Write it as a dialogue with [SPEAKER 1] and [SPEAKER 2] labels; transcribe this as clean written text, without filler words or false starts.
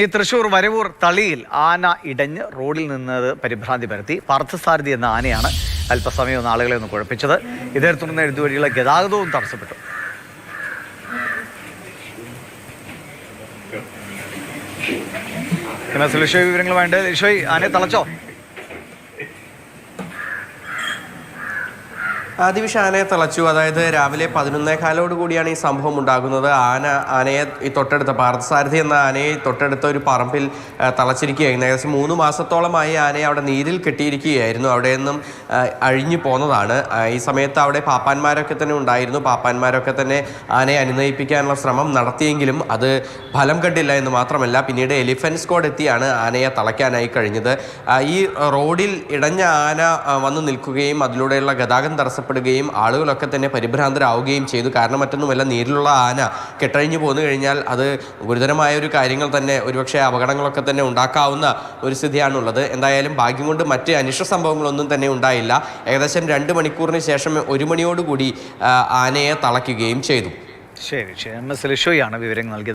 [SPEAKER 1] ഈ തൃശൂർ വരവൂർ തളിയിൽ ആന ഇടഞ്ഞ് റോഡിൽ നിന്നത് പരിഭ്രാന്തി പരത്തി. പാർത്ഥസാരഥി എന്ന ആനയാണ് അല്പസമയം ആളുകളെ ഒന്ന് കുഴപ്പിച്ചത്. ഇതേ തുടർന്ന് ഇതുവഴിയുള്ള ഗതാഗതവും തടസ്സപ്പെട്ടു. വിവരങ്ങളുമായിട്ട് ലിഷോയ്, ആനയെ തളച്ചോ?
[SPEAKER 2] ദിവിഷ ആനയെ തളച്ചു. അതായത് രാവിലെ 11:15 കൂടിയാണ് ഈ സംഭവം ഉണ്ടാകുന്നത്. ആനയെ ഈ തൊട്ടടുത്ത പാർത്ഥസാരഥി എന്ന ആനയെ തൊട്ടടുത്ത ഒരു പറമ്പിൽ തളച്ചിരിക്കുകയായിരുന്നു. ഏകദേശം 3 മാസത്തോളമായി ആനയെ അവിടെ നീരിൽ കെട്ടിയിരിക്കുകയായിരുന്നു. അവിടെ നിന്നും അഴിഞ്ഞു പോന്നതാണ്. ഈ സമയത്ത് അവിടെ പാപ്പാന്മാരൊക്കെ തന്നെ ഉണ്ടായിരുന്നു. പാപ്പാന്മാരൊക്കെ തന്നെ ആനയെ അനുനയിപ്പിക്കാനുള്ള ശ്രമം നടത്തിയെങ്കിലും അത് ഫലം കണ്ടില്ല എന്ന് മാത്രമല്ല, പിന്നീട് എലിഫന്റ് സ്ക്വാഡ് എത്തിയാണ് ആനയെ തളയ്ക്കാനായി കഴിഞ്ഞത്. ഈ റോഡിൽ ഇടഞ്ഞ ആന വന്ന് നിൽക്കുകയും അതിലൂടെയുള്ള ഗതാഗതം തടസ്സപ്പെടുകയും ആളുകളൊക്കെ തന്നെ പരിഭ്രാന്തരാവുകയും ചെയ്തു. കാരണം മറ്റൊന്നുമല്ല, നീരിലുള്ള ആന കെട്ടഴിഞ്ഞു പോന്നു കഴിഞ്ഞാൽ അത് ഗുരുതരമായ ഒരു കാര്യങ്ങൾ തന്നെ, ഒരുപക്ഷെ അപകടങ്ങളൊക്കെ തന്നെ ഉണ്ടാക്കാവുന്ന ഒരു സ്ഥിതിയാണുള്ളത്. എന്തായാലും ഭാഗ്യം കൊണ്ട് മറ്റ് അനിഷ്ട സംഭവങ്ങളൊന്നും തന്നെ ഉണ്ടായില്ല. ഏകദേശം 2 മണിക്കൂറിന് ശേഷം 1 മണിയോടുകൂടി ആനയെ തളയ്ക്കുകയും ചെയ്തു.
[SPEAKER 1] ശരി, MS ലിഷോയാണ് വിവരങ്ങൾ നൽകിയത്.